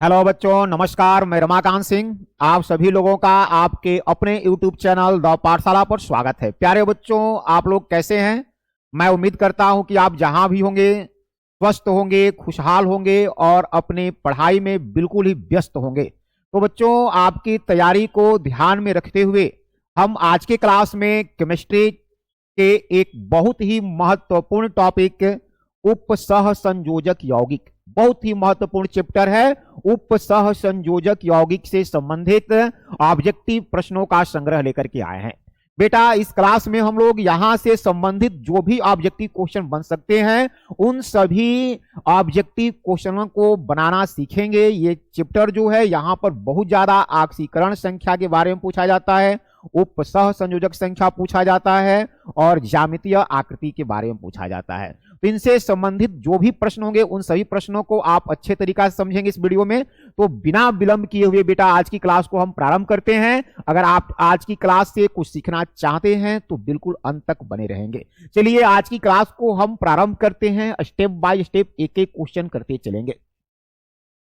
Hello बच्चों, नमस्कार। मैं रमाकांत सिंह आप सभी लोगों का आपके अपने YouTube चैनल द पाठशाला पर स्वागत है। प्यारे बच्चों, आप लोग कैसे हैं? मैं उम्मीद करता हूं कि आप जहां भी होंगे स्वस्थ होंगे, खुशहाल होंगे और अपनी पढ़ाई में बिल्कुल ही व्यस्त होंगे। तो बच्चों, आपकी तैयारी को ध्यान में रखते हुए हम आज के क्लास में केमिस्ट्री के एक बहुत ही महत्वपूर्ण टॉपिक उपसह संयोजक यौगिक, बहुत ही महत्वपूर्ण चैप्टर है। उपसह संयोजक यौगिक से संबंधित ऑब्जेक्टिव प्रश्नों का संग्रह लेकर के आए हैं। बेटा, इस क्लास में हम लोग यहां से संबंधित जो भी ऑब्जेक्टिव क्वेश्चन बन सकते हैं उन सभी ऑब्जेक्टिव क्वेश्चनों को बनाना सीखेंगे। ये चैप्टर जो है यहाँ पर बहुत ज्यादा ऑक्सीकरण संख्या के बारे में पूछा जाता है, उपसह संयोजक संख्या पूछा जाता है और ज्यामितीय आकृति के बारे में पूछा जाता है। तो इनसे संबंधित जो भी प्रश्न होंगे उन सभी प्रश्नों को आप अच्छे तरीका से समझेंगे इस वीडियो में। तो बिना विलंब किए हुए बेटा आज की क्लास को हम प्रारंभ करते हैं। अगर आप आज की क्लास से कुछ सीखना चाहते हैं तो बिल्कुल अंत तक बने रहेंगे। चलिए आज की क्लास को हम प्रारंभ करते हैं। स्टेप बाय स्टेप एक एक क्वेश्चन करते चलेंगे।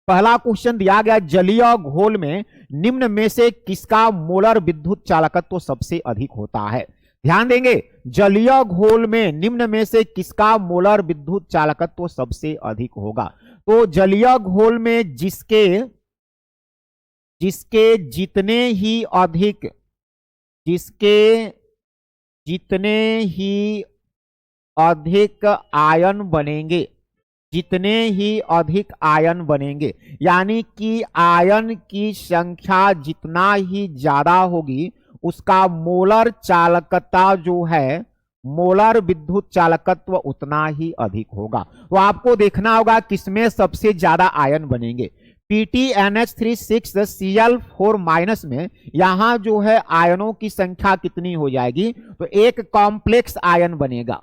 पहला क्वेश्चन दिया गया, जलीय घोल में निम्न में से किसका मोलर विद्युत चालकत्व सबसे अधिक होता है? ध्यान देंगे, जलीय घोल में निम्न में से किसका मोलर विद्युत चालकत्व सबसे अधिक होगा? तो जलीय घोल में जिसके जिसके जितने ही अधिक जिसके जितने ही अधिक आयन बनेंगे, जितने ही अधिक आयन बनेंगे, यानी कि आयन की संख्या जितना ही ज्यादा होगी उसका मोलर चालकता जो है, मोलर विद्युत चालकत्व उतना ही अधिक होगा। तो आपको देखना होगा किसमें सबसे ज्यादा आयन बनेंगे। PTNH36Cl4 माइनस में यहां जो है आयनों की संख्या कितनी हो जाएगी? तो एक कॉम्प्लेक्स आयन बनेगा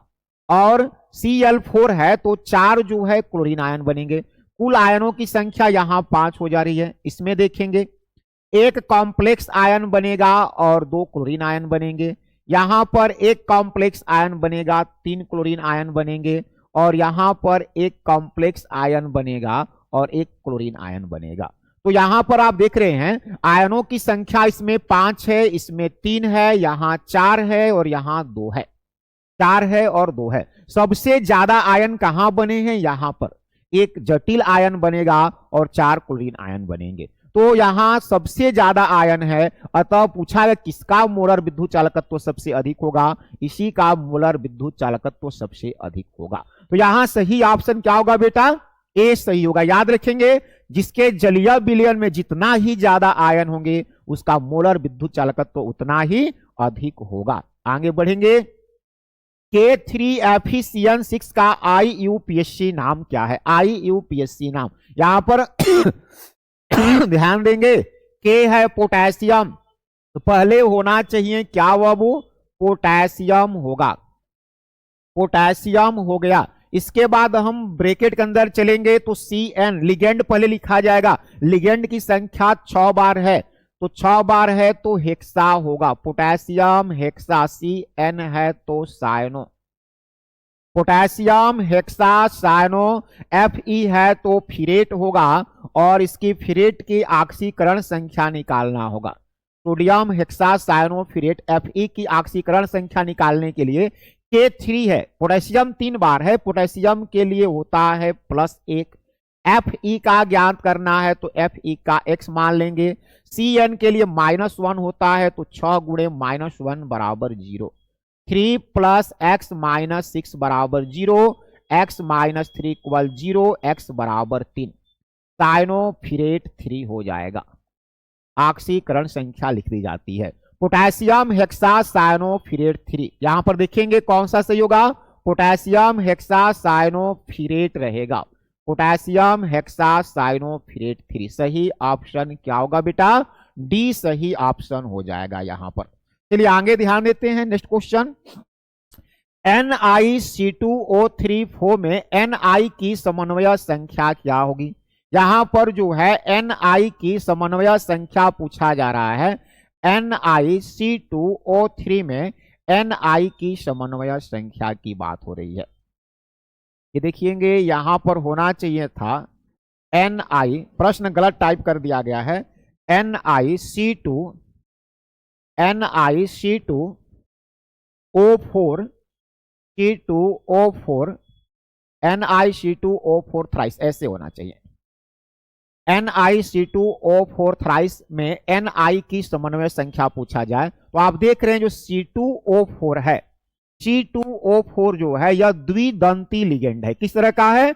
और Cl4 है तो 4 जो है क्लोरीन आयन बनेंगे। कुल आयनों की संख्या यहां 5 हो जा रही है। इसमें देखेंगे एक कॉम्प्लेक्स आयन बनेगा और 2 क्लोरीन आयन बनेंगे। यहां पर एक कॉम्प्लेक्स आयन बनेगा, 3 क्लोरीन आयन बनेंगे और यहां पर एक कॉम्प्लेक्स आयन बनेगा और 1 क्लोरीन आयन बनेगा। तो यहां पर आप देख रहे हैं आयनों की संख्या इसमें 5 है, इसमें 3 है, यहां 4 है और यहां 2 है। 4 है और 2 है। सबसे ज्यादा आयन कहां बने हैं? यहां पर एक जटिल आयन बनेगा और 4 क्लोरीन आयन बनेंगे। तो यहां सबसे ज्यादा आयन है, अतः पूछा है किसका मोलर विद्युत चालकत्व सबसे अधिक होगा? इसी का मोलर विद्युत चालकत्व सबसे अधिक होगा। तो यहां सही ऑप्शन क्या होगा बेटा? ए सही होगा। याद रखेंगे, जिसके जलीय विलयन में जितना ही ज्यादा आयन होंगे उसका मोलर विद्युत चालकत्व उतना ही अधिक होगा। आगे बढ़ेंगे। K3FeCN6 का IUPAC नाम क्या है? IUPAC नाम यहां पर ध्यान देंगे, K है पोटेशियम, तो पहले होना चाहिए क्या हुआ? वो पोटेशियम होगा। पोटेशियम हो गया। इसके बाद हम ब्रैकेट के अंदर चलेंगे तो Cn, लिगेंड पहले लिखा जाएगा। लिगेंड की संख्या 6 बार है तो 6 बार है तो हेक्सा होगा। पोटेशियम हेक्सा, Cn है तो cyano. Potassium hexa cyano. Fe है तो फिरेट होगा और इसकी फिरेट की ऑक्सीकरण संख्या निकालना होगा। सोडियम हेक्सा साइनो फिरेट Fe की ऑक्सीकरण संख्या निकालने के लिए K3 है। पोटेशियम 3 बार है, पोटेशियम के लिए होता है +1। Fe का ज्ञात करना है तो Fe का x मान लेंगे। Cn के लिए -1 होता है तो 6 गुणे -1 बराबर 0। 3 + x - 6 बराबर 0, x - 3 = 0, x बराबर 3। साइनो फिरेट 3 हो जाएगा। ऑक्सीकरण संख्या लिख दी जाती है पोटेशियम हेक्सा साइनो फिरेट 3। यहां पर देखेंगे कौन सा सही होगा? पोटेशियम हेक्सा साइनो फिरेट रहेगा। पोटेशियम हेक्सा साइनो फिरेट 3 सही ऑप्शन क्या होगा बेटा? डी सही ऑप्शन हो जाएगा यहां पर। चलिए आगे ध्यान देते हैं। नेक्स्ट क्वेश्चन, NiC2O3 में Ni की समन्वय संख्या क्या होगी? यहां पर जो है Ni की समन्वय संख्या पूछा जा रहा है। NiC2O3 में Ni की समन्वय संख्या की बात हो रही है। ये देखिएंगे यहां पर होना चाहिए था NI, प्रश्न गलत टाइप कर दिया गया है, NiC2O4 C2O4 NiC2O4 थ्राइस, ऐसे होना चाहिए। NiC2O4 थ्राइस में Ni की समन्वय संख्या पूछा जाए तो आप देख रहे हैं जो C2O4 है, C2O4 जो है यह द्विदंती लिगेंड है। किस तरह का है?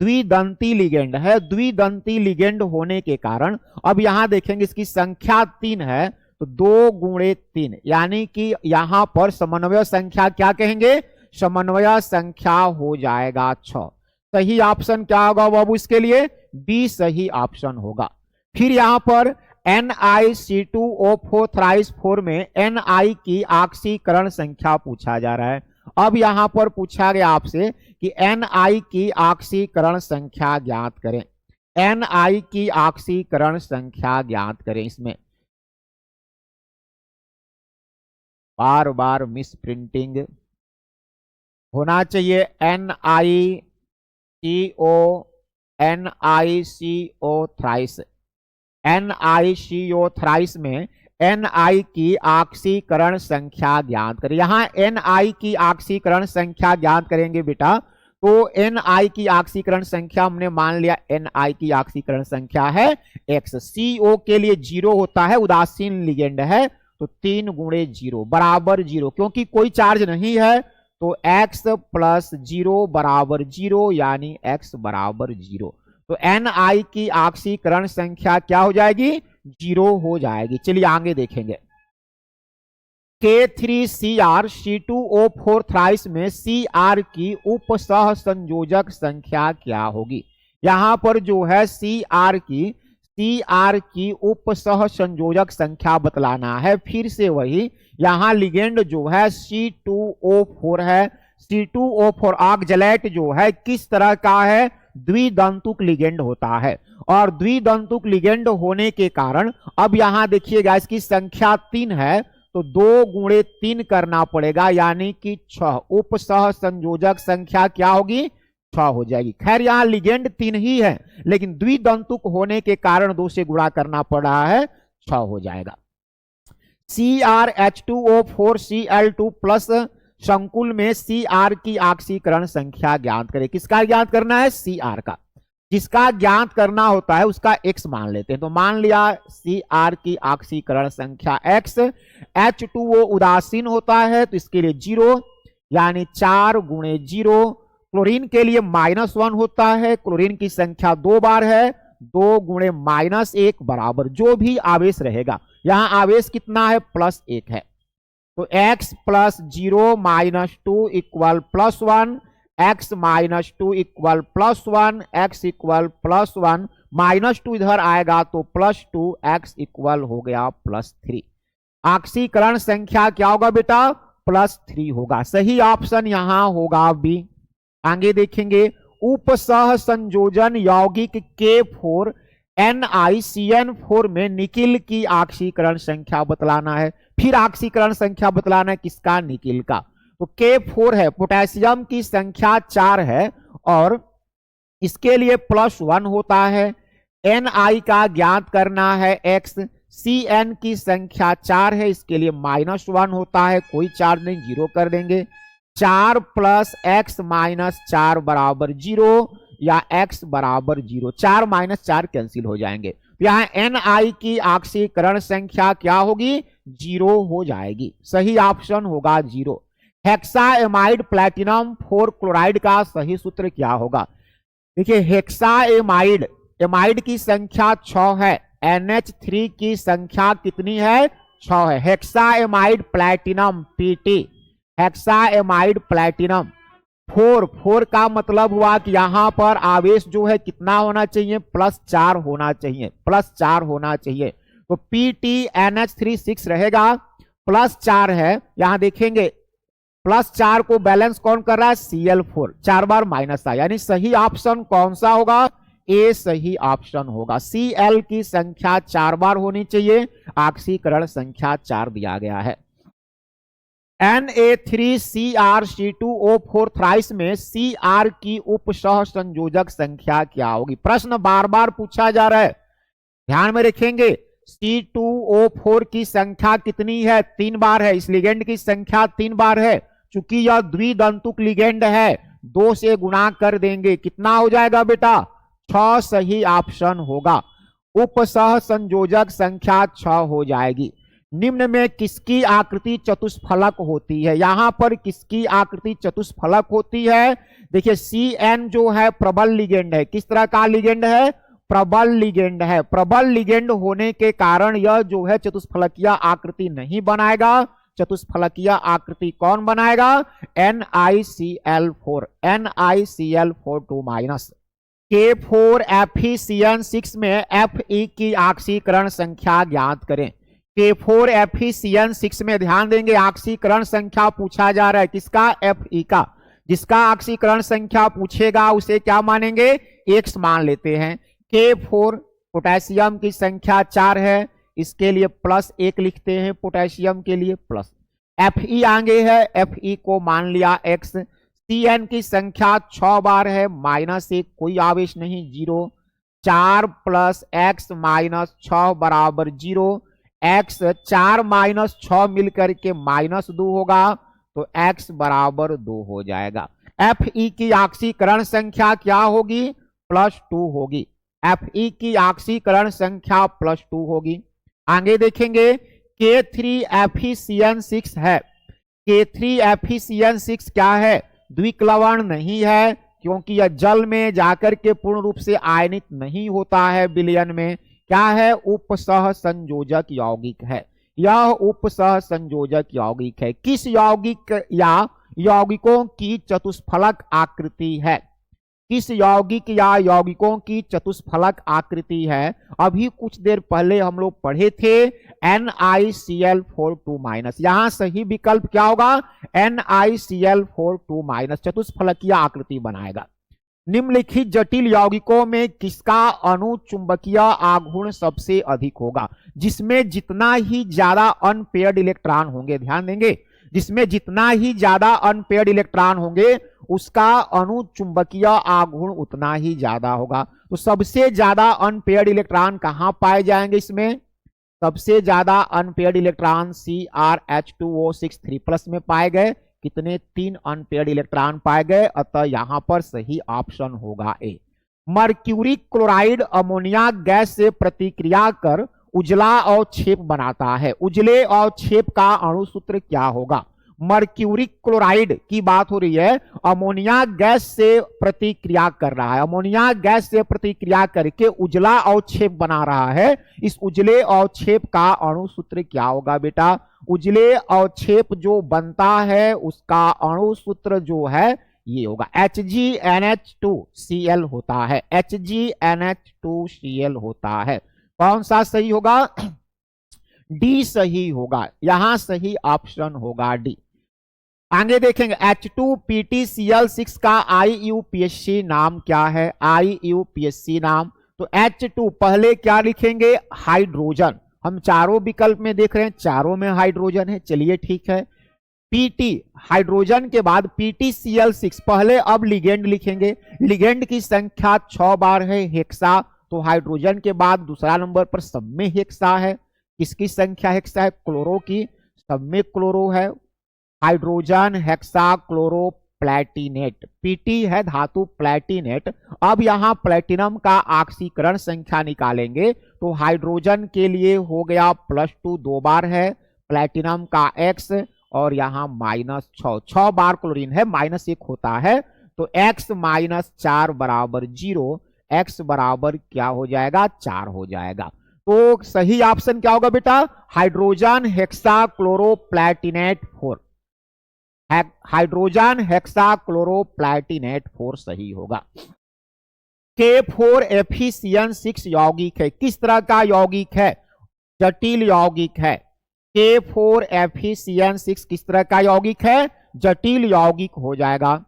द्विदंती लिगेंड है। द्विदंती लिगेंड होने के कारण अब यहां देखेंगे इसकी संख्या 3 है, तो 2 गुणे 3 यानी कि यहां पर समन्वय संख्या क्या कहेंगे? समन्वय संख्या हो जाएगा 6। सही ऑप्शन क्या होगा बाबू इसके लिए? बी सही ऑप्शन होगा। फिर यहां पर NiC2O4 थ्राइस 4 में Ni की ऑक्सीकरण संख्या पूछा जा रहा है। अब यहां पर पूछा गया आपसे कि Ni की ऑक्सीकरण संख्या ज्ञात करें। Ni की ऑक्सीकरण संख्या ज्ञात करें। इसमें बार बार मिस प्रिंटिंग होना चाहिए। NiCO थ्राइस, NiCO थ्राइस में Ni की ऑक्सीकरण संख्या ज्ञात करें। यहां Ni की ऑक्सीकरण संख्या ज्ञात करेंगे बेटा, तो Ni की ऑक्सीकरण संख्या हमने मान लिया Ni की ऑक्सीकरण संख्या है X। CO के लिए 0 होता है, उदासीन लिगेंड है, तो 3 गुणे 0 बराबर 0, क्योंकि कोई चार्ज नहीं है तो X प्लस 0 बराबर 0 यानी X बराबर 0। तो Ni की ऑक्सीकरण संख्या क्या हो जाएगी? 0 हो जाएगी। चलिए आगे देखेंगे। K3Cr C2O4 थ्राइस में Cr की उप सह संयोजक संख्या क्या होगी? यहां पर जो है Cr की उप सह संयोजक संख्या बतलाना है। फिर से वही, यहां लिगेंड जो है C2O4 है। C2O4 ऑक्जेलेट जो है किस तरह का है? द्विदंतुक लिगेंड होता है, और द्विदंतुक लिगेंड होने के कारण अब यहां देखिएगा इसकी संख्या 3 है, तो 2 गुणे 3 करना पड़ेगा यानी कि 6। उप सह संयोजक संख्या क्या होगी? 6 हो जाएगी। खैर यहां लिगेंड 3 ही है, लेकिन द्विदंतुक होने के कारण 2 से गुणा करना पड़ रहा है, 6 हो जाएगा। CrH2O4 Cl2 प्लस संकुल में Cr की ऑक्सीकरण संख्या ज्ञात करें। किसका ज्ञात करना है? Cr का। जिसका ज्ञात करना होता है उसका X मान लेते हैं, तो मान लिया Cr की ऑक्सीकरण संख्या X। H2O उदासीन होता है तो इसके लिए 0 यानी 4 गुणे 0। क्लोरीन के लिए -1 होता है, क्लोरीन की संख्या 2 बार है, 2 गुणे -1 बराबर जो भी आवेश रहेगा, यहां आवेश कितना है? +1 है, तो x plus 0 -2 equal +1, x -2 equal +1, x equal +1, -2 इधर आएगा तो +2, x इक्वल हो गया +3। ऑक्सीकरण संख्या क्या होगा बेटा? +3 होगा। सही ऑप्शन यहां होगा बी। आगे देखेंगे, उप सह संयोजन यौगिक K4 NiCN4 में निकिल की ऑक्सीकरण संख्या बतलाना है। फिर ऑक्सीकरण संख्या बतलाना है किसका? निकिल का। तो K4 है, पोटेशियम की संख्या 4 है और इसके लिए +1 होता है। Ni का ज्ञात करना है X। Cn की संख्या 4 है, इसके लिए -1 होता है, कोई चार्ज नहीं, 0 कर देंगे। 4 प्लस X -4 बराबर 0 या X बराबर 0। 4 - 4 कैंसिल हो जाएंगे, तो यहां Ni की ऑक्सीकरण संख्या क्या होगी? 0 हो जाएगी। सही ऑप्शन होगा 0। हेक्साएमाइड प्लैटिनम 4 क्लोराइड का सही सूत्र क्या होगा? देखिए हेक्साएमाइड, एमाइड की संख्या 6 है, NH3 की संख्या कितनी है? 6 है। हेक्साएमाइड प्लैटिनम PT, हेक्साएमाइड प्लैटिनम 4 का मतलब हुआ कि यहां पर आवेश जो है कितना होना चाहिए? +4 होना चाहिए, +4 होना चाहिए। तो PTNH3 6 रहेगा, +4 है। यहां देखेंगे +4 को बैलेंस कौन कर रहा है? Cl4, 4 बार माइनस आ, यानी सही ऑप्शन कौन सा होगा? ए सही ऑप्शन होगा। Cl की संख्या 4 बार होनी चाहिए, ऑक्सीकरण संख्या 4 दिया गया है। Na3CrC2O4 थ्राइस में Cr की उपसह संयोजक संख्या क्या होगी? प्रश्न बार बार पूछा जा रहा है, ध्यान में रखेंगे। C2O4 की संख्या कितनी है? 3 बार है। इस लिगेंड की संख्या 3 बार है। चूंकि यह द्विदंतुक लिगेंड है, 2 से गुणा कर देंगे, कितना हो जाएगा बेटा? 6 सही ऑप्शन होगा। उपसह संयोजक संख्या 6 हो जाएगी। निम्न में किसकी आकृति चतुष्फलक होती है? यहां पर किसकी आकृति चतुष्फलक होती है? देखिए Cn जो है प्रबल लिगेंड है। किस तरह का लिगेंड है? प्रबल लिगेंड है। प्रबल लिगेंड होने के कारण यह जो है चतुष्फलकीय आकृति नहीं बनाएगा। चतुष्फलकीय आकृति कौन बनाएगा? NiCl4, NiCl4 2-। K4FeCN6 में Fe की ऑक्सीकरण संख्या ज्ञात करें। K4FeCN6 में ध्यान देंगे, ऑक्सीकरण संख्या पूछा जा रहा है। किसका? Fe का। जिसका ऑक्सीकरण संख्या पूछेगा उसे क्या मानेंगे? X मान लेते हैं। K4 पोटेशियम की संख्या 4 है, इसके लिए +1 लिखते हैं, पोटेशियम के लिए प्लस। Fe आगे है, Fe को मान लिया X। Cn की संख्या 6 बार है, -1, कोई आवेश नहीं, 0। 4 + x - 6 बराबर 0। x 4 - 6 मिलकर के -2 होगा, तो x बराबर 2 हो जाएगा। Fe की ऑक्सीकरण संख्या क्या होगी? +2 होगी। Fe की ऑक्सीकरण संख्या +2 होगी। आगे देखेंगे, K3FeCN6 है। K3FeCN6 क्या है? द्विक्लवण नहीं है, क्योंकि यह जल में जाकर के पूर्ण रूप से आयनित नहीं होता है विलयन में। क्या है? उपसह संयोजक यौगिक है। यह उपसह संयोजक यौगिक है। किस यौगिक या यौगिकों की चतुष्फलक आकृति है? किस यौगिक या यौगिकों की चतुष्फलक आकृति है? अभी कुछ देर पहले हम लोग पढ़े थे NiCl4 2-। यहां सही विकल्प क्या होगा? NiCl4 2-, चतुष्फलकीय आकृति बनाएगा। निम्नलिखित जटिल यौगिकों में किसका अणुचुंबकीय आघूर्ण सबसे अधिक होगा? जिसमें जितना ही ज्यादा अनपेयर्ड इलेक्ट्रॉन होंगे, ध्यान देंगे, जिसमें जितना ही ज्यादा अनपेयर्ड इलेक्ट्रॉन होंगे उसका अणुचुंबकीय आघूर्ण उतना ही ज्यादा होगा। तो सबसे ज्यादा अनपेयर्ड इलेक्ट्रॉन कहां पाए जाएंगे? इसमें सबसे ज्यादा अनपेयर्ड इलेक्ट्रॉन CrH2O6 3+ में पाए गए। कितने? 3 अनपेयर्ड इलेक्ट्रॉन पाए गए, अतः यहां पर सही ऑप्शन होगा ए। मर्क्यूरी क्लोराइड अमोनिया गैस से प्रतिक्रिया कर उजला अवक्षेप बनाता है। उजले अवक्षेप का अणु सूत्र क्या होगा? मर्क्यूरी क्लोराइड की बात हो रही है, अमोनिया गैस से प्रतिक्रिया कर रहा है। अमोनिया गैस से प्रतिक्रिया करके उजला अवक्षेप बना रहा है। इस उजले अवक्षेप का अणु सूत्र क्या होगा बेटा? उजले अवक्षेप जो बनता है उसका अणु सूत्र जो है ये होगा HgNH2Cl होता है। HgNH2Cl होता है। कौन सा सही होगा? डी सही होगा। यहां सही ऑप्शन होगा डी। आगे देखेंगे, H2PtCl6 का IUPAC नाम क्या है? IUPAC नाम, तो H2 पहले क्या लिखेंगे? हाइड्रोजन। हम चारों विकल्प में देख रहे हैं, चारों में हाइड्रोजन है, चलिए ठीक है। PT हाइड्रोजन के बाद PtCl6 पहले अब लिगेंड लिखेंगे। लिगेंड की संख्या 6 बार है, हेक्सा, तो हाइड्रोजन के बाद दूसरा नंबर पर सब में हेक्सा है। किसकी संख्या हेक्सा है? क्लोरो की, सब में क्लोरो है। Hydrogen hexachloroplatinate. PT है धातु प्लैटिनेट। अब यहां प्लैटिनम का ऑक्सीकरण संख्या निकालेंगे तो हाइड्रोजन के लिए हो गया +2 2 बार है, प्लैटिनम का x और यहां -6 6 बार क्लोरीन है, -1 होता है, तो x - 4 बराबर 0। x बराबर क्या हो जाएगा? 4 हो जाएगा। तो सही ऑप्शन क्या होगा बेटा? Hydrogen hexachloroplatinate 4। Hydrogen hexachloroplatinate 4 सही होगा। K4FeCN6 यौगिक है। किस तरह का यौगिक है? जटिल यौगिक है। K4FeCN6 किस तरह का यौगिक है? जटिल यौगिक हो जाएगा।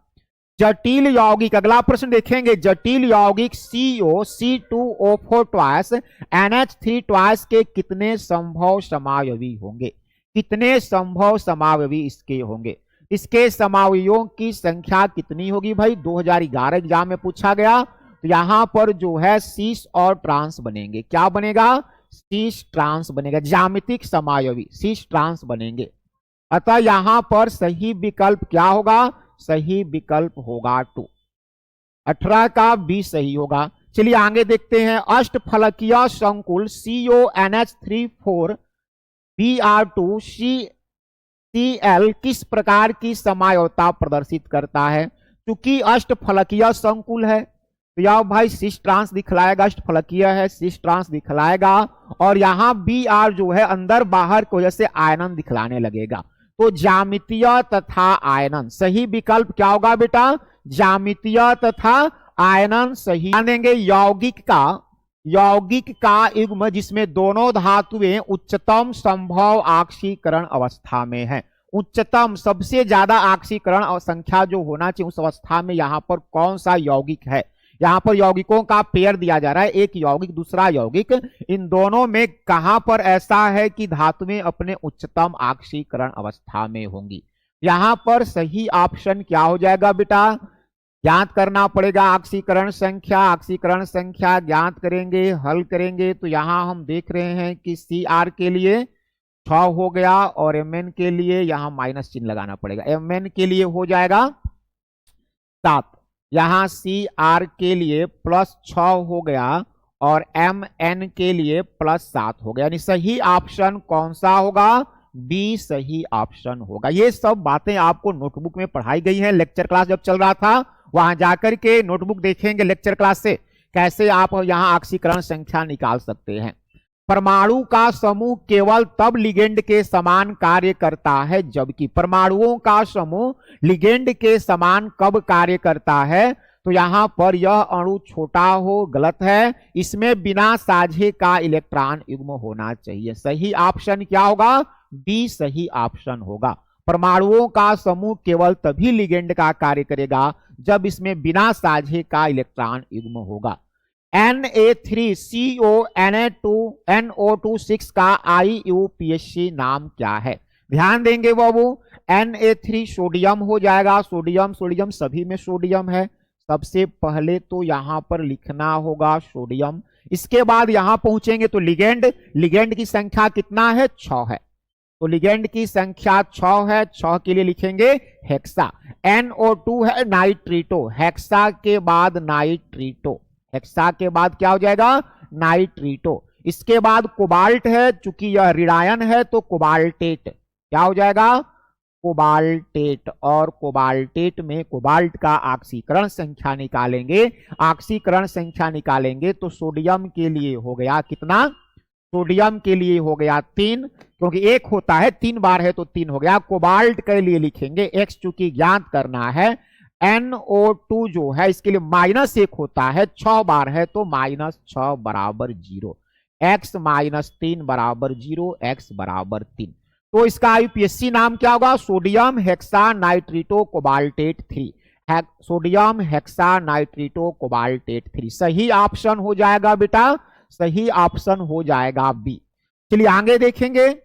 जटिल यौगिक, अगला प्रश्न देखेंगे। जटिल यौगिक CO C2O4 NH3 के कितने संभव समायवी होंगे? कितने संभव समावयवी इसके होंगे। इसके समावयवों की संख्या कितनी होगी भाई, 2011 एग्जाम में पूछा गया। तो यहां पर जो है सीस और ट्रांस बनेंगे। क्या बनेगा, सीस ट्रांस बनेगा, ज्यामितिक समावयवी सीस ट्रांस बनेंगे। अतः यहां पर सही विकल्प क्या होगा, सही विकल्प होगा 2। 18 का 20 सही होगा। चलिए आगे देखते हैं। अष्टफलकीय संकुल CONH34 Br2 CCl किस प्रकार की समायोता प्रदर्शित करता है। क्योंकि अष्टफलकीय संकुल है तो यह भाई सिस ट्रांस दिखलाएगा, अष्टफलकीय है सिस ट्रांस दिखलाएगा। और यहां Br जो है अंदर बाहर की वजह से आयनन दिखलाने लगेगा। तो ज्यामितीय तथा आयनन, सही विकल्प क्या होगा बेटा, ज्यामितीय तथा आयनन सही। देंगे यौगिक का युग्म जिसमें दोनों धातुएं उच्चतम संभव ऑक्सीकरण अवस्था में है। उच्चतम सबसे ज्यादा ऑक्सीकरण संख्या जो होना चाहिए उस अवस्था में यहां पर कौन सा यौगिक है। यहां पर यौगिकों का पेयर दिया जा रहा है, एक यौगिक दूसरा यौगिक, इन दोनों में कहां पर ऐसा है कि धातुएं अपने उच्चतम ऑक्सीकरण अवस्था में होंगी। यहां पर सही ऑप्शन क्या हो जाएगा बेटा, ज्ञात करना पड़ेगा ऑक्सीकरण संख्या ज्ञात करेंगे, हल करेंगे। तो यहां हम देख रहे हैं कि Cr के लिए 6 हो गया और Mn के लिए यहां माइनस चिन्ह लगाना पड़ेगा। Mn के लिए हो जाएगा 7, यहां Cr के लिए +6 हो गया और Mn के लिए +7 हो गया। यानी सही ऑप्शन कौन सा होगा, बी सही ऑप्शन होगा। ये सब बातें आपको नोटबुक में पढ़ाई गई हैं। लेक्चर क्लास जब चल रहा था वहां जाकर के नोटबुक देखेंगे लेक्चर क्लास से कैसे आप यहां ऑक्सीकरण संख्या निकाल सकते हैं। परमाणु का समूह केवल तब लिगेंड के समान कार्य करता है जबकि, परमाणुओं का समूह लिगेंड के समान कब कार्य करता है। तो यहां पर यह अणु छोटा हो, गलत है, इसमें बिना साझे का इलेक्ट्रॉन युग्म होना चाहिए। सही ऑप्शन क्या होगा, बी सही ऑप्शन होगा। परमाणुओं का समूह केवल तभी लिगेंड का कार्य करेगा जब इसमें बिना साझे का इलेक्ट्रॉन युग्म होगा। Na3CO NO2 का IUPAC नाम क्या है। ध्यान देंगे बाबू, Na3 सोडियम हो जाएगा, सोडियम सभी में सोडियम है। सबसे पहले तो यहां पर लिखना होगा सोडियम। इसके बाद यहां पहुंचेंगे तो लिगेंड की संख्या कितना है, 6 है। तो लिगेंड की संख्या 6 है, 6 के लिए लिखेंगे हेक्सा। NO2 है नाइट्रीटो, हेक्सा के बाद नाइट्रीटो, हेक्सा के बाद क्या हो जाएगा, नाइट्रीटो। इसके बाद कोबाल्ट है, चूंकि यह ऋणायन है तो कोबाल्टेट, क्या हो जाएगा, कोबाल्टेट। और कोबाल्टेट में कोबाल्ट का ऑक्सीकरण संख्या निकालेंगे, ऑक्सीकरण संख्या निकालेंगे तो सोडियम के लिए हो गया कितना, सोडियम के लिए हो गया 3, क्योंकि 1 होता है 3 बार है तो 3 हो गया। कोबाल्ट के लिए लिखेंगे x, चूंकि ज्ञात करना है। NO2 जो है इसके लिए -1 होता है, 6 बार है तो -6 बराबर 0, x -3 बराबर 0, x बराबर 3। तो इसका IUPAC नाम क्या होगा, sodium hexa नाइट्रीटो cobaltate 3, sodium hexa नाइट्रीटो cobaltate 3 सही ऑप्शन हो जाएगा बेटा, सही ऑप्शन हो जाएगा बी। चलिए आगे देखेंगे।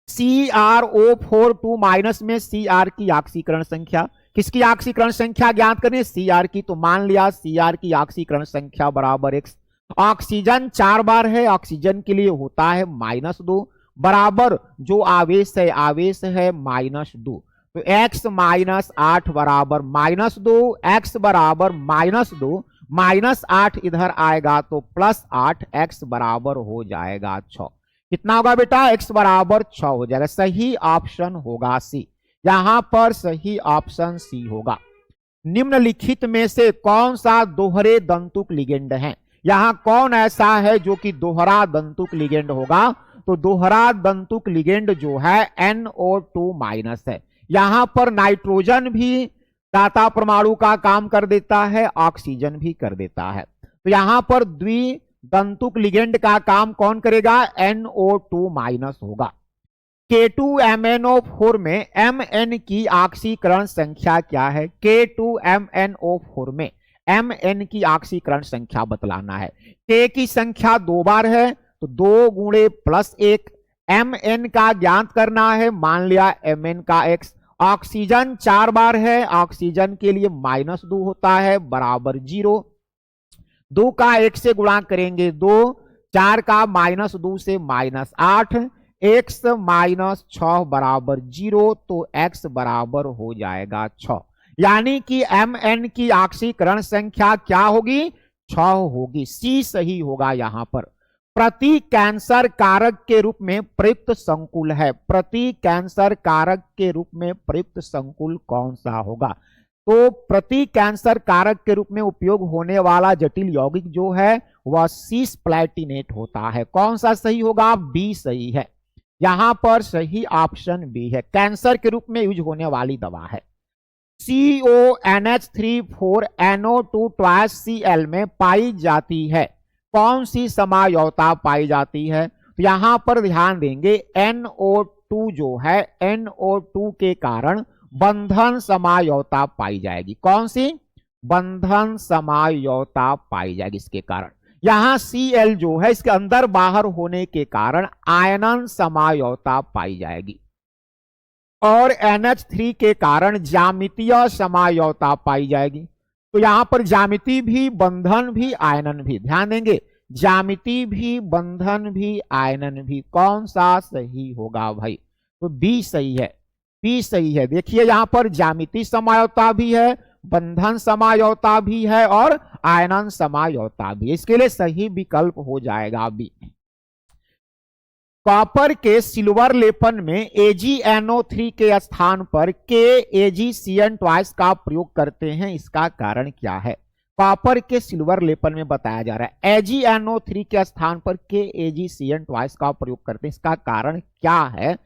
CrO4 में Cr की ऑक्सीकरण संख्या, किसकी ऑक्सीकरण संख्या ज्ञात करें, Cr की। तो मान लिया Cr की ऑक्सीकरण संख्या बराबर x। ऑक्सीजन 4 बार है, ऑक्सीजन के लिए होता है -2 बराबर जो आवेश है -2। तो x -8 बराबर -2, x बराबर -2, -8 इधर आएगा तो +8, x बराबर हो जाएगा 6। कितना होगा बेटा, x बराबर 6 हो जाएगा। सही ऑप्शन होगा सी, यहां पर सही ऑप्शन सी होगा। निम्नलिखित में से कौन सा दोहरे दंतुक लिगेंड है, यहां कौन ऐसा है जो कि दोहरा दंतुक लिगेंड होगा। तो दोहरा दंतुक लिगेंड जो है NO2- है। यहां पर नाइट्रोजन भी दाता परमाणु का काम कर देता है, ऑक्सीजन भी कर देता है। तो यहां पर द्विदंतुक लिगेंड का काम कौन करेगा, NO2- होगा। K2MnO4 में Mn की ऑक्सीकरण संख्या क्या है, K2MnO4 में Mn की ऑक्सीकरण संख्या बतलाना है। K की संख्या 2 बार है तो 2 × +1, Mn का ज्ञात करना है, मान लिया Mn का x। ऑक्सीजन 4 बार है, ऑक्सीजन के लिए -2 होता है बराबर 0। 2 का 1 से गुणा करेंगे 2, 4 का -2 से -8, x -6 बराबर 0, तो x बराबर हो जाएगा 6। यानी कि Mn की ऑक्सीकरण संख्या क्या होगी? 6 होगी। C सही होगा यहां पर। प्रति कैंसर कारक के रूप में प्रयुक्त संकुल है। प्रति कैंसर कारक के रूप में प्रयुक्त संकुल कौन सा होगा? तो प्रति कैंसर कारक के रूप में उपयोग होने वाला जटिल यौगिक जो है वह सीस प्लैटिनेट होता है। कौन सा सही होगा? बी सही है। यहां पर सही ऑप्शन बी है। कैंसर के रूप में यूज होने वाली दवा है। CONH3 4NO2 2Cl में पाई जाती है। कौन सी समायोता पाई जाती है? तो यहां पर ध्यान देंगे NO2 जो है, NO2 के कारण बंधन समायोता पाई जाएगी। कौन सी? बंधन समायोता पाई जाएगी इसके कारण। यहां Cl जो है इसके अंदर बाहर होने के कारण आयनन समायोता पाई जाएगी। और NH3 के कारण ज्यामितीय समायोता पाई जाएगी। तो यहां पर ज्यामिति भी, बंधन भी, आयनन भी। ध्यान देंगे, ज्यामिति भी, बंधन भी, आयनन भी। कौन सा सही होगा भाई? तो बी सही है। बी सही है। देखिए यहां पर ज्यामिति समायोता भी है, बंधन समायोता भी है और आयनन समायोता भी। इसके लिए सही विकल्प हो जाएगा बी। कॉपर के सिल्वर लेपन में AgNO3 के स्थान पर KAgCN2 का प्रयोग करते हैं। इसका कारण क्या है? कॉपर के सिल्वर लेपन में बताया जा रहा है AgNO3 के स्थान पर KAgCN2 का प्रयोग करते हैं। इसका कारण क्या है?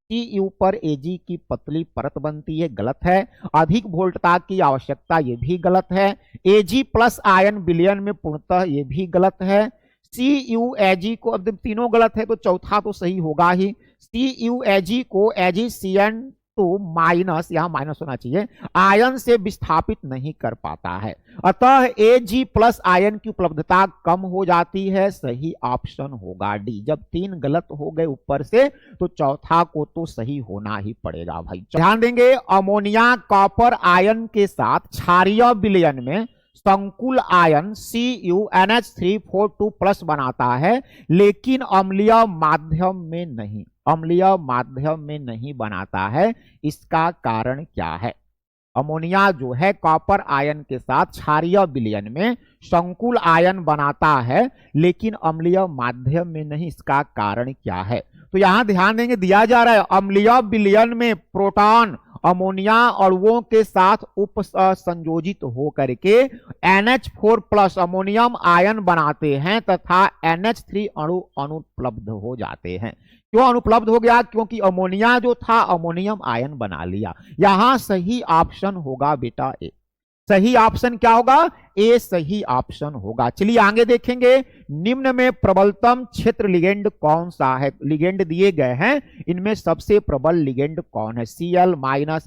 Cu पर Ag की पतली परत बनती है, गलत है। अधिक वोल्टता की आवश्यकता, ये भी गलत है। Ag प्लस आयन विलयन में पूर्णतः, ये भी गलत है। CuAg को, अब तीनों गलत है तो चौथा तो सही होगा ही। CuAg को AgCN2 माइनस, यहां माइनस होना चाहिए, आयन से विस्थापित नहीं कर पाता है। अतः Ag प्लस आयन की उपलब्धता कम हो जाती है। सही ऑप्शन होगा डी। जब 3 गलत हो गए ऊपर से तो चौथा को तो सही होना ही पड़ेगा भाई। ध्यान देंगे, अमोनिया कॉपर आयन के साथ क्षारीय विलयन में संकुल आयन CuNH3 4 2+ बनाता है, लेकिन अम्लीय माध्यम में नहीं। अम्लीय माध्यम में नहीं बनाता है। इसका कारण क्या है? अमोनिया जो है कॉपर आयन के साथ क्षारीय विलयन में संकुल आयन बनाता है, लेकिन अम्लीय माध्यम में नहीं। इसका कारण क्या है? तो यहां ध्यान देंगे, दिया जा रहा है अम्लीय विलयन में प्रोटॉन अमोनिया अणुओं के साथ उप संयोजित होकर के NH4+ अमोनियम आयन बनाते हैं तथा NH3 अणु अनुपलब्ध हो जाते हैं। क्यों अनुपलब्ध हो गया? क्योंकि अमोनिया जो था अमोनियम आयन बना लिया। यहां सही ऑप्शन होगा बेटा ए। सही ऑप्शन क्या होगा? ए सही ऑप्शन होगा। चलिए आगे देखेंगे, निम्न में प्रबलतम क्षेत्र लिगेंड कौन सा है? लिगेंड दिए गए हैं, इनमें सबसे प्रबल लिगेंड कौन है? Cl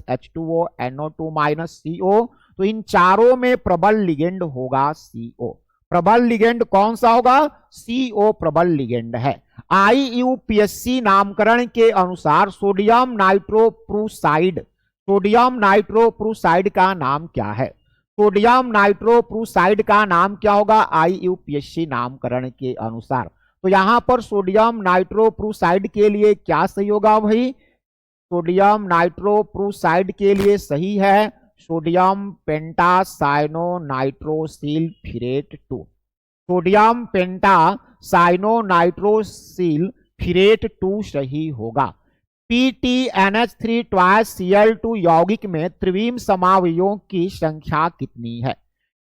H2O NO2 CO। तो इन चारों में प्रबल लिगेंड होगा CO। प्रबल लिगेंड कौन सा होगा? CO प्रबल लिगेंड है। IUPAC नामकरण के अनुसार सोडियम नाइट्रोप्रूसाइड, सोडियम नाइट्रोप्रूसाइड का नाम क्या है? सोडियम नाइट्रोप्रूसाइड का नाम क्या होगा IUPAC नामकरण के अनुसार? तो यहां पर सोडियम नाइट्रोप्रूसाइड के लिए क्या सही होगा भाई? सोडियम नाइट्रोप्रूसाइड के लिए सही है सोडियम पेंटासाइनोनाइट्रोसिलफिरेट 2। सोडियम पेंटासाइनोनाइट्रोसिलफिरेट 2 सही होगा। PTNH3 2Cl2 यौगिक में त्रिविम समावयवों की संख्या कितनी है?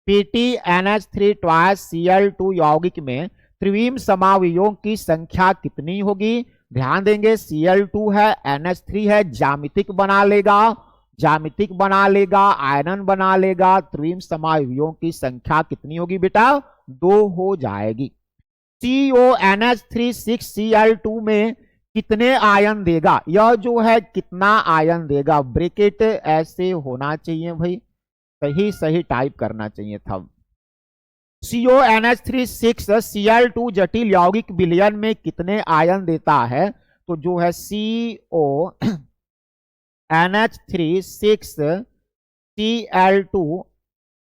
PTNH3 2Cl2 यौगिक में त्रिविम समावयवों की संख्या कितनी होगी? ध्यान देंगे, Cl2 है, NH3 है, ज्यामितिक बना लेगा, ज्यामितिक बना लेगा, आयनन बना लेगा। त्रिविम समावयवों की संख्या कितनी होगी बेटा? 2 हो जाएगी। CONH3 6Cl2 में कितने आयन देगा? यह जो है कितना आयन देगा, ब्रैकेट ऐसे होना चाहिए भाई, सही सही टाइप करना चाहिए था। CONH3 6Cl2 जटिल यौगिक विलयन में कितने आयन देता है? तो जो है CONH3 6Cl2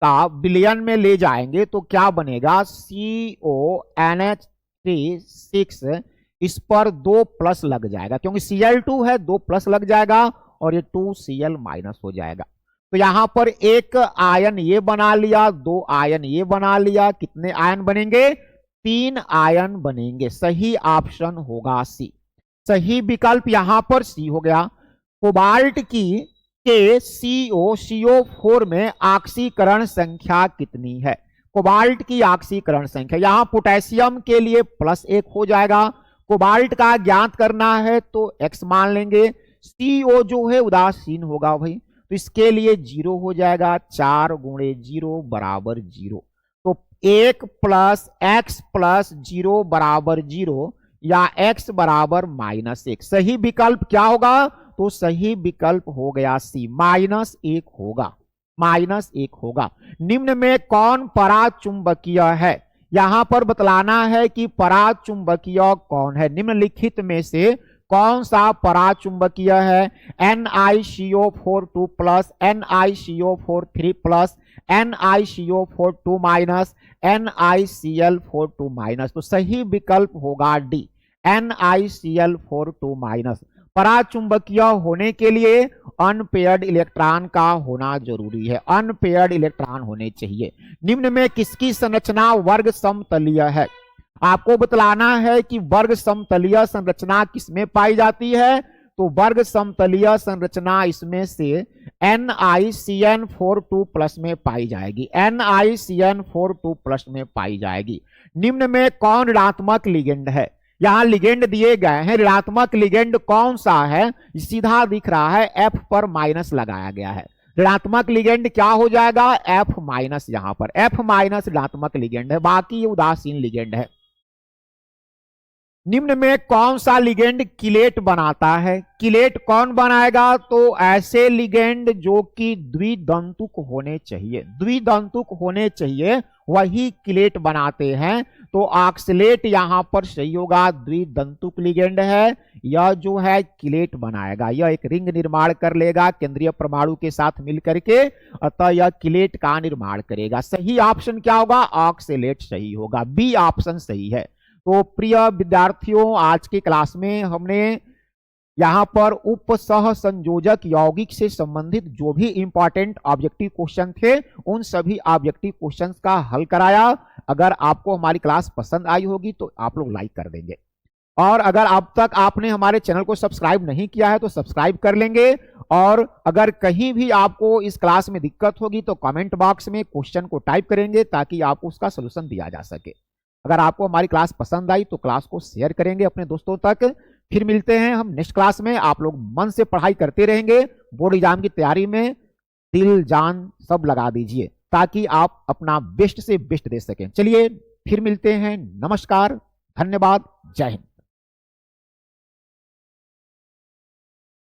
का बिलियन में ले जाएंगे तो क्या बनेगा, CONH3 6, इस पर 2 प्लस लग जाएगा क्योंकि Cl2 है, 2 प्लस लग जाएगा और ये 2Cl माइनस हो जाएगा। तो यहां पर एक आयन ये बना लिया, 2 आयन ये बना लिया, कितने आयन बनेंगे, 3 आयन बनेंगे। सही ऑप्शन होगा सी। सही विकल्प यहां पर सी हो गया। कोबाल्ट की के CO4 में ऑक्सीकरण संख्या कितनी है, कोबाल्ट की ऑक्सीकरण संख्या, यहां पोटेशियम के लिए +1 हो जाएगा। कोबाल्ट का ज्ञात करना है तो x मान लेंगे। CO जो है उदासीन होगा भाई, तो इसके लिए 0 हो जाएगा, 4 गुणे 0 बराबर 0। तो 1 + x + 0 बराबर 0 या x बराबर -1। सही विकल्प क्या होगा, तो सही विकल्प हो गया सी, -1 होगा, -1 होगा। निम्न में कौन पराचुंबकीय है, यहां पर बतलाना है कि पराचुंबकीय कौन है। निम्नलिखित में से कौन सा पराचुंबकीय है, NiCO4 +, NiCO4 +, NiCO4 NiCl4 तो सही विकल्प होगा डी, NiCl4 पराचुंबकीय होने के लिए अनपेयर्ड इलेक्ट्रॉन का होना जरूरी है, अनपेयर्ड इलेक्ट्रॉन होने चाहिए। निम्न में किसकी संरचना वर्ग समतलीय है, आपको बतलाना है कि वर्ग समतलीय संरचना किसमें पाई जाती है, तो वर्ग समतलीय संरचना इसमें से NiCN42+ में पाई जाएगी, NiCN42+ में पाई जाएगी। निम्न में कौन ऋणात्मक लिगेंड है, यहां लिगेंड दिए गए हैं, ऋणात्मक लिगेंड कौन सा है, सीधा दिख रहा है, F पर माइनस लगाया गया है। ऋणात्मक लिगेंड क्या हो जाएगा, F-, यहां पर F- ऋणात्मक लिगेंड है, बाकी ये उदासीन लिगेंड है। निम्न में कौन सा लिगेंड किलेट बनाता है, किलेट कौन बनाएगा, तो ऐसे लिगेंड जो कि द्विदंतुक होने चाहिए, द्विदंतुक होने चाहिए वही किलेट बनाते हैं। तो ऑक्सलेट यहां पर सही होगा, द्विदंतुक लिगेंड है, यह जो है किलेट बनाएगा, यह एक रिंग निर्माण कर लेगा केंद्रीय परमाणु के साथ मिलकर के, अतः यह किलेट का निर्माण करेगा। सही ऑप्शन क्या होगा, ऑक्सलेट सही होगा, बी ऑप्शन सही है। तो प्रिय विद्यार्थियों, आज की क्लास में हमने यहां पर उप सह संयोजक यौगिक से संबंधित जो भी इंपॉर्टेंट ऑब्जेक्टिव क्वेश्चन थे उन सभी ऑब्जेक्टिव क्वेश्चंस का हल कराया। अगर आपको हमारी क्लास पसंद आई होगी तो आप लोग लाइक कर देंगे, और अगर अब तक आपने हमारे चैनल को सब्सक्राइब नहीं किया है तो सब्सक्राइब कर लेंगे। और अगर कहीं भी आपको इस क्लास में दिक्कत होगी तो कमेंट बॉक्स में क्वेश्चन को टाइप करेंगे ताकि आपको उसका सोल्यूशन दिया जा सके। अगर आपको हमारी क्लास पसंद आई तो क्लास को शेयर करेंगे अपने दोस्तों तक। फिर मिलते हैं हम नेक्स्ट क्लास में। आप लोग मन से पढ़ाई करते रहेंगे, बोर्ड एग्जाम की तैयारी में दिल जान सब लगा दीजिए ताकि आप अपना बेस्ट से बेस्ट दे सकें। चलिए फिर मिलते हैं, नमस्कार, धन्यवाद, जय हिंद।